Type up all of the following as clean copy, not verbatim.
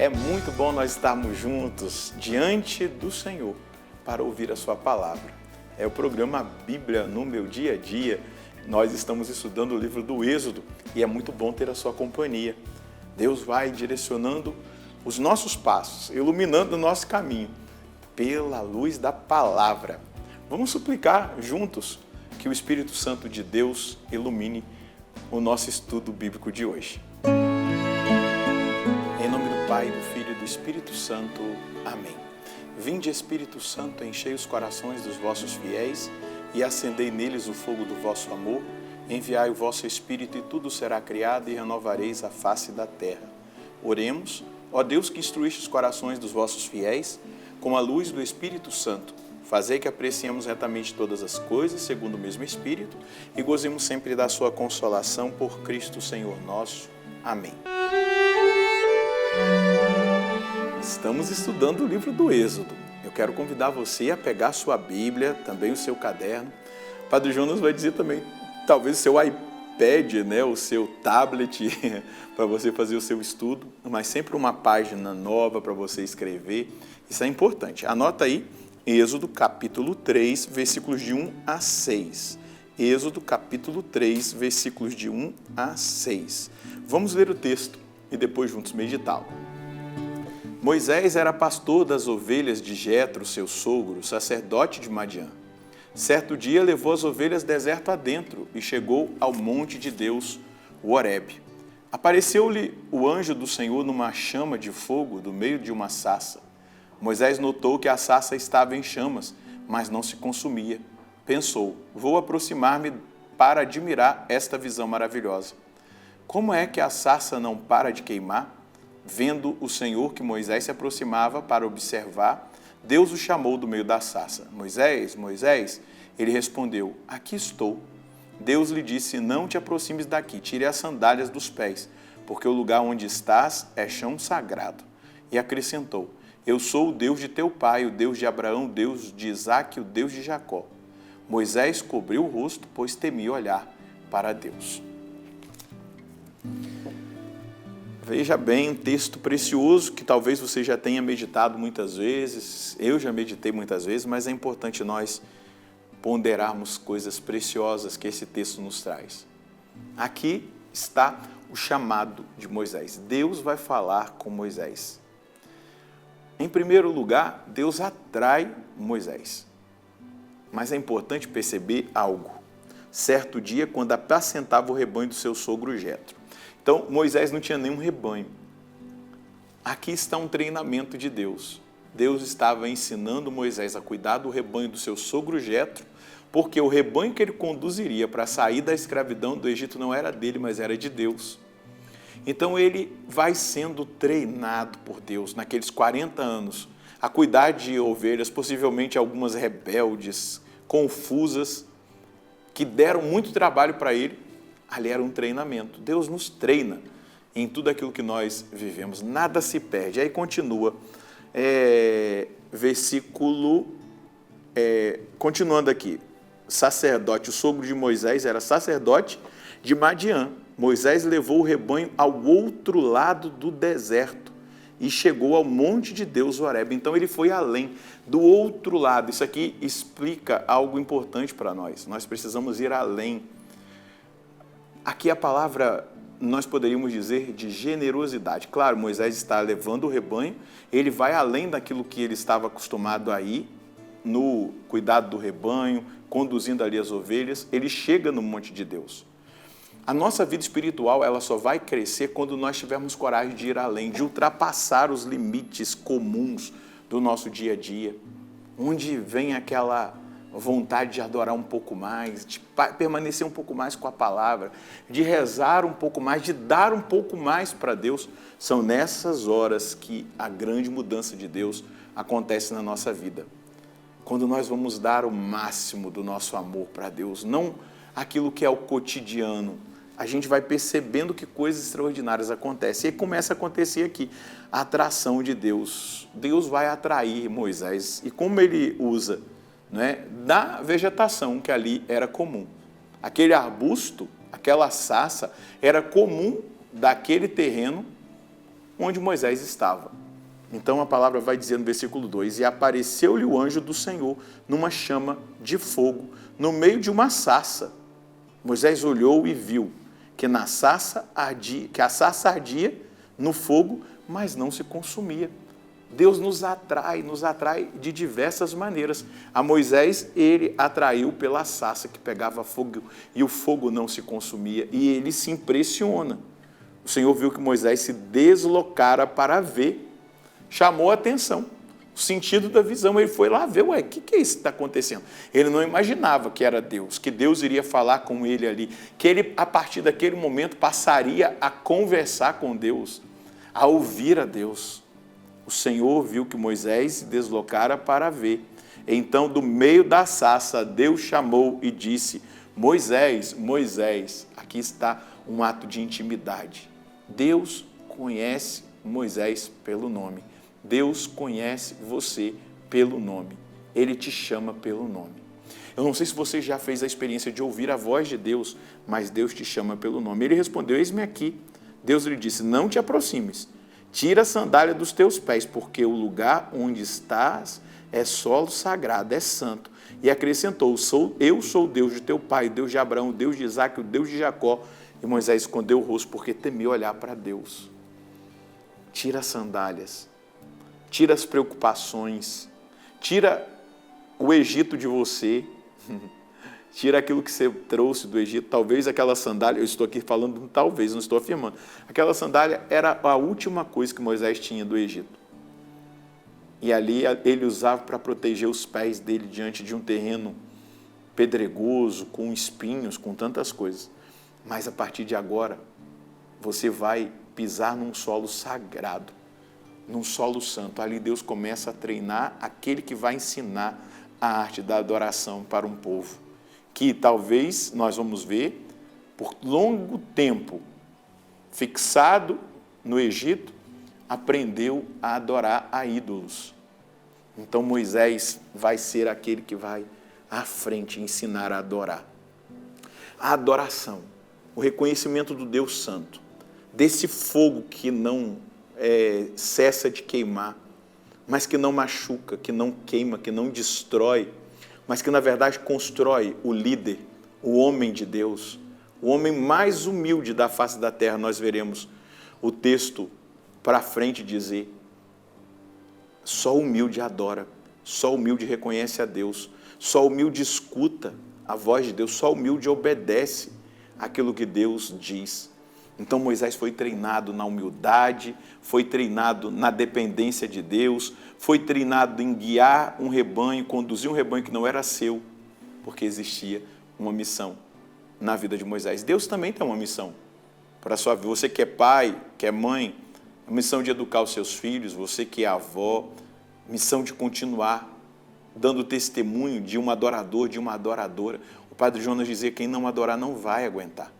É muito bom nós estarmos juntos diante do Senhor para ouvir a sua palavra. É o programa Bíblia no meu dia a dia. Nós estamos estudando o livro do Êxodo e é muito bom ter a sua companhia. Deus vai direcionando os nossos passos, iluminando o nosso caminho pela luz da palavra. Vamos suplicar juntos que o Espírito Santo de Deus ilumine o nosso estudo bíblico de hoje. Em nome do Pai, do Filho e do Espírito Santo. Amém. Vinde, Espírito Santo, enchei os corações dos vossos fiéis e acendei neles o fogo do vosso amor. Enviai o vosso Espírito e tudo será criado e renovareis a face da terra. Oremos, ó Deus que instruíste os corações dos vossos fiéis com a luz do Espírito Santo. Fazei que apreciemos retamente todas as coisas, segundo o mesmo Espírito, e gozemos sempre da sua consolação por Cristo Senhor nosso. Amém. Estamos estudando o livro do Êxodo. Eu quero convidar você a pegar a sua Bíblia, também o seu caderno. O Padre Jonas vai dizer também, talvez o seu iPad, o seu tablet, para você fazer o seu estudo, mas sempre uma página nova para você escrever. Isso é importante. Anota aí, Êxodo capítulo 3, versículos de 1 a 6. Êxodo capítulo 3, versículos de 1 a 6. Vamos ler o texto e depois juntos meditá-lo. Moisés era pastor das ovelhas de Jetro, seu sogro, sacerdote de Madiã. Certo dia levou as ovelhas deserto adentro e chegou ao monte de Deus, o Horebe. Apareceu-lhe o anjo do Senhor numa chama de fogo do meio de uma sarça. Moisés notou que a sarça estava em chamas, mas não se consumia. Pensou, vou aproximar-me para admirar esta visão maravilhosa. Como é que a sarça não para de queimar? Vendo o Senhor que Moisés se aproximava para observar, Deus o chamou do meio da sarça. Moisés, Moisés, ele respondeu, aqui estou. Deus lhe disse, não te aproximes daqui, tire as sandálias dos pés, porque o lugar onde estás é chão sagrado. E acrescentou, eu sou o Deus de teu pai, o Deus de Abraão, o Deus de Isaque, o Deus de Jacó. Moisés cobriu o rosto, pois temia olhar para Deus. Veja bem, um texto precioso que talvez você já tenha meditado muitas vezes, eu já meditei muitas vezes, mas é importante nós ponderarmos coisas preciosas que esse texto nos traz. Aqui está o chamado de Moisés. Deus vai falar com Moisés. Em primeiro lugar, Deus atrai Moisés. Mas é importante perceber algo. Certo dia, quando apacentava o rebanho do seu sogro Jetro. Então, Moisés não tinha nenhum rebanho. Aqui está um treinamento de Deus. Deus estava ensinando Moisés a cuidar do rebanho do seu sogro Jetro, porque o rebanho que ele conduziria para sair da escravidão do Egito não era dele, mas era de Deus. Então, ele vai sendo treinado por Deus naqueles 40 anos a cuidar de ovelhas, possivelmente algumas rebeldes, confusas, que deram muito trabalho para ele. Ali era um treinamento. Deus nos treina em tudo aquilo que nós vivemos. Nada se perde. Aí continua, continuando aqui. Sacerdote, o sogro de Moisés era sacerdote de Madiã. Moisés levou o rebanho ao outro lado do deserto e chegou ao monte de Deus, o Horebe. Então ele foi além, do outro lado. Isso aqui explica algo importante para nós. Nós precisamos ir além. Aqui a palavra, nós poderíamos dizer, de generosidade. Claro, Moisés está levando o rebanho, ele vai além daquilo que ele estava acostumado a ir, no cuidado do rebanho, conduzindo ali as ovelhas, ele chega no monte de Deus. A nossa vida espiritual, ela só vai crescer quando nós tivermos coragem de ir além, de ultrapassar os limites comuns do nosso dia a dia, onde vem aquela vontade de adorar um pouco mais, de permanecer um pouco mais com a palavra, de rezar um pouco mais, de dar um pouco mais para Deus. São nessas horas que a grande mudança de Deus acontece na nossa vida. Quando nós vamos dar o máximo do nosso amor para Deus, não aquilo que é o cotidiano, a gente vai percebendo que coisas extraordinárias acontecem. E aí começa a acontecer aqui a atração de Deus. Deus vai atrair Moisés. E como ele usa da vegetação que ali era comum. Aquele arbusto, aquela sarça, era comum daquele terreno onde Moisés estava. Então a palavra vai dizer no versículo 2, e apareceu-lhe o anjo do Senhor numa chama de fogo, no meio de uma sarça. Moisés olhou e viu que a sarça ardia no fogo, mas não se consumia. Deus nos atrai de diversas maneiras. A Moisés, ele atraiu pela sarça que pegava fogo e o fogo não se consumia, e ele se impressiona. O Senhor viu que Moisés se deslocara para ver, chamou a atenção, o sentido da visão, ele foi lá ver, o que é isso que está acontecendo? Ele não imaginava que era Deus, que Deus iria falar com ele ali, que ele, a partir daquele momento, passaria a conversar com Deus, a ouvir a Deus. O Senhor viu que Moisés se deslocara para ver. Então, do meio da sarça, Deus chamou e disse, Moisés, Moisés. Aqui está um ato de intimidade. Deus conhece Moisés pelo nome. Deus conhece você pelo nome. Ele te chama pelo nome. Eu não sei se você já fez a experiência de ouvir a voz de Deus, mas Deus te chama pelo nome. Ele respondeu, eis-me aqui. Deus lhe disse, não te aproximes. Tira a sandália dos teus pés, porque o lugar onde estás é solo sagrado, é santo. E acrescentou, eu sou o Deus de teu pai, o Deus de Abraão, o Deus de Isaque, o Deus de Jacó. E Moisés escondeu o rosto, porque temeu olhar para Deus. Tira as sandálias, tira as preocupações, tira o Egito de você, tira aquilo que você trouxe do Egito, talvez aquela sandália, eu estou aqui falando talvez, não estou afirmando, aquela sandália era a última coisa que Moisés tinha do Egito. E ali ele usava para proteger os pés dele diante de um terreno pedregoso, com espinhos, com tantas coisas. Mas a partir de agora, você vai pisar num solo sagrado, num solo santo. Ali Deus começa a treinar aquele que vai ensinar a arte da adoração para um povo, que talvez, nós vamos ver, por longo tempo, fixado no Egito, aprendeu a adorar a ídolos. Então Moisés vai ser aquele que vai à frente ensinar a adorar. A adoração, o reconhecimento do Deus Santo, desse fogo que não cessa de queimar, mas que não machuca, que não queima, que não destrói, mas que na verdade constrói o líder, o homem de Deus, o homem mais humilde da face da terra. Nós veremos o texto para frente dizer, só humilde adora, só humilde reconhece a Deus, só humilde escuta a voz de Deus, só humilde obedece aquilo que Deus diz. Então Moisés foi treinado na humildade, foi treinado na dependência de Deus, foi treinado em guiar um rebanho, conduzir um rebanho que não era seu, porque existia uma missão na vida de Moisés. Deus também tem uma missão para a sua vida. Você que é pai, que é mãe, a missão de educar os seus filhos, você que é avó, missão de continuar dando testemunho de um adorador, de uma adoradora. O padre Jonas dizia, quem não adorar não vai aguentar.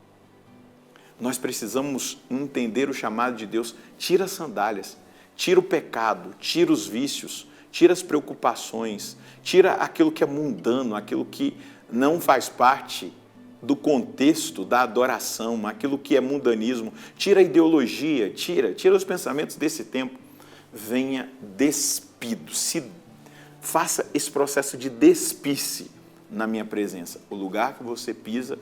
Nós precisamos entender o chamado de Deus. Tira as sandálias, tira o pecado, tira os vícios, tira as preocupações, tira aquilo que é mundano, aquilo que não faz parte do contexto da adoração, aquilo que é mundanismo, tira a ideologia, tira os pensamentos desse tempo. Venha despido, faça esse processo de despir-se na minha presença. O lugar que você pisa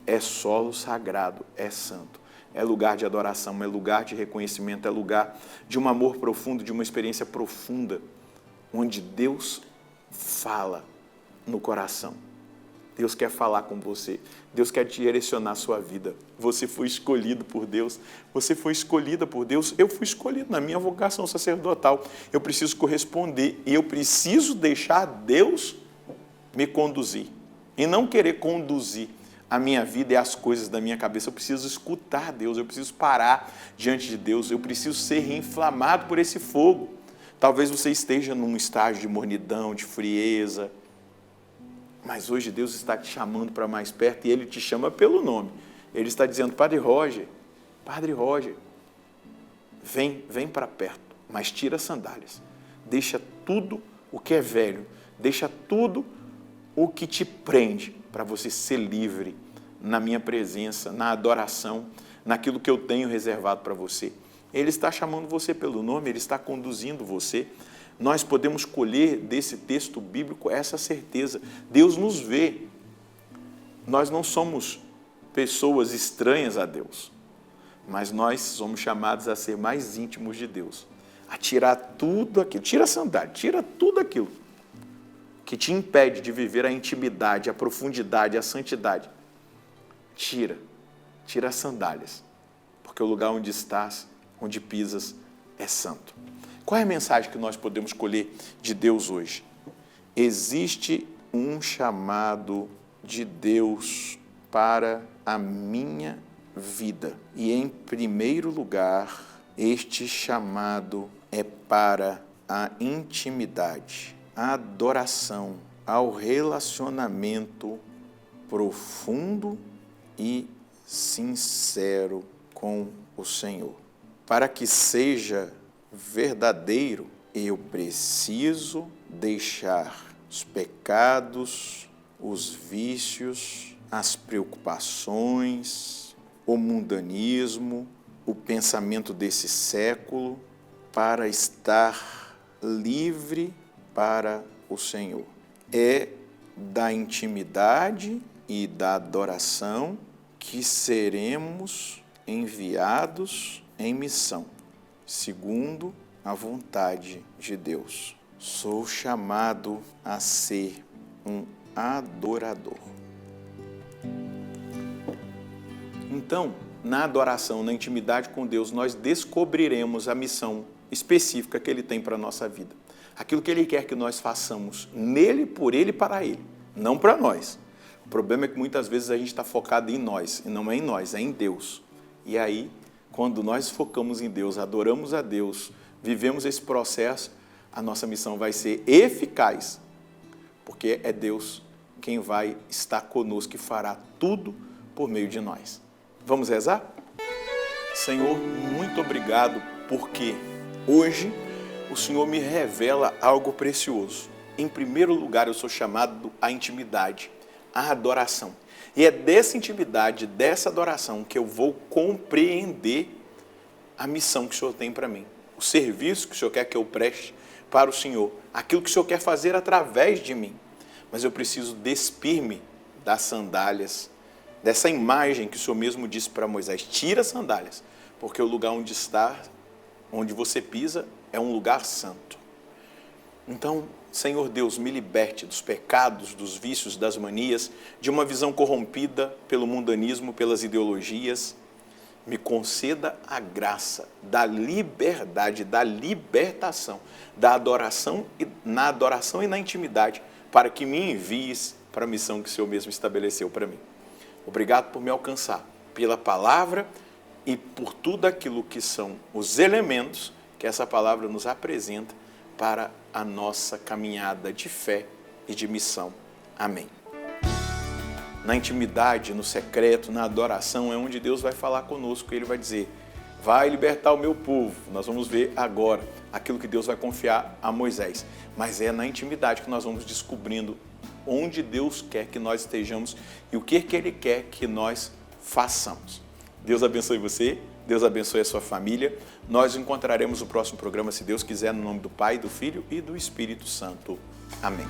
é solo sagrado, é santo, é lugar de adoração, é lugar de reconhecimento, é lugar de um amor profundo, de uma experiência profunda, onde Deus fala no coração. Deus quer falar com você, Deus quer te direcionar a sua vida. Você foi escolhido por Deus, você foi escolhida por Deus, eu fui escolhido na minha vocação sacerdotal. Eu preciso corresponder e eu preciso deixar Deus me conduzir e não querer conduzir a minha vida e as coisas da minha cabeça. Eu preciso escutar Deus, eu preciso parar diante de Deus, eu preciso ser reinflamado por esse fogo. Talvez você esteja num estágio de mornidão, de frieza, mas hoje Deus está te chamando para mais perto e Ele te chama pelo nome. Ele está dizendo, Padre Roger, vem para perto, mas tira as sandálias. Deixa tudo o que é velho, deixa tudo o que te prende para você ser livre na minha presença, na adoração, naquilo que eu tenho reservado para você. Ele está chamando você pelo nome, Ele está conduzindo você. Nós podemos colher desse texto bíblico essa certeza. Deus nos vê. Nós não somos pessoas estranhas a Deus, mas nós somos chamados a ser mais íntimos de Deus, a tirar tudo aquilo, tira a sandália, tira tudo aquilo que te impede de viver a intimidade, a profundidade, a santidade. Tira as sandálias, porque o lugar onde estás, onde pisas, é santo. Qual é a mensagem que nós podemos colher de Deus hoje? Existe um chamado de Deus para a minha vida. E, em primeiro lugar, este chamado é para a intimidade, a adoração, ao relacionamento profundo e sincero com o Senhor. Para que seja verdadeiro, eu preciso deixar os pecados, os vícios, as preocupações, o mundanismo, o pensamento desse século, para estar livre para o Senhor. É da intimidade e da adoração que seremos enviados em missão, segundo a vontade de Deus. Sou chamado a ser um adorador. Então, na adoração, na intimidade com Deus, nós descobriremos a missão específica que Ele tem para a nossa vida. Aquilo que Ele quer que nós façamos nele, por Ele e para Ele, não para nós. O problema é que muitas vezes a gente está focado em nós, e não é em nós, é em Deus. E aí, quando nós focamos em Deus, adoramos a Deus, vivemos esse processo, a nossa missão vai ser eficaz, porque é Deus quem vai estar conosco e fará tudo por meio de nós. Vamos rezar? Senhor, muito obrigado, porque hoje o Senhor me revela algo precioso. Em primeiro lugar, eu sou chamado à intimidade, à adoração. E é dessa intimidade, dessa adoração, que eu vou compreender a missão que o Senhor tem para mim. O serviço que o Senhor quer que eu preste para o Senhor. Aquilo que o Senhor quer fazer através de mim. Mas eu preciso despir-me das sandálias, dessa imagem que o Senhor mesmo disse para Moisés. Tira as sandálias, porque o lugar onde está, onde você pisa, é um lugar santo. Então, Senhor Deus, me liberte dos pecados, dos vícios, das manias, de uma visão corrompida pelo mundanismo, pelas ideologias. Me conceda a graça da liberdade, da libertação, da adoração e na adoração e na intimidade, para que me envies para a missão que o Senhor mesmo estabeleceu para mim. Obrigado por me alcançar pela palavra e por tudo aquilo que são os elementos que essa palavra nos apresenta para a nossa caminhada de fé e de missão. Amém. Na intimidade, no secreto, na adoração, é onde Deus vai falar conosco. Ele vai dizer, vai libertar o meu povo. Nós vamos ver agora aquilo que Deus vai confiar a Moisés. Mas é na intimidade que nós vamos descobrindo onde Deus quer que nós estejamos e o que Ele quer que nós façamos. Deus abençoe você, Deus abençoe a sua família. Nós nos encontraremos no próximo programa, se Deus quiser, no nome do Pai, do Filho e do Espírito Santo. Amém.